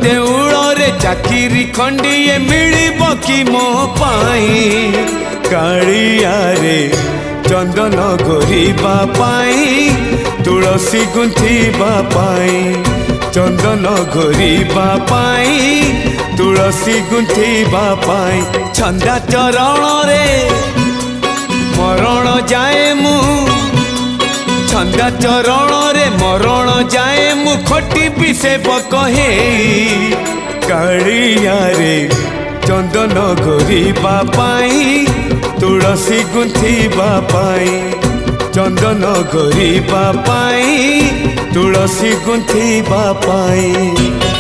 देउल रे चाकिरी खंडिए मिलिब कि मो पाई कालिया रे चंदन घोरिबा पाई तुलसी गुंथिबा पाई चंदन घोरिबा पाई तुलसी गुंथिबा पाई छंदा चरण रे मरण जाए मु छंदा चरण रे मरण जाए मु खटी पिसेब कहे कालिया रे चंदन घोरिबा पाई तुलसी गुंथिबा पाई चंदन घोरिबा पाई तुलसी गुंथिबा पाई।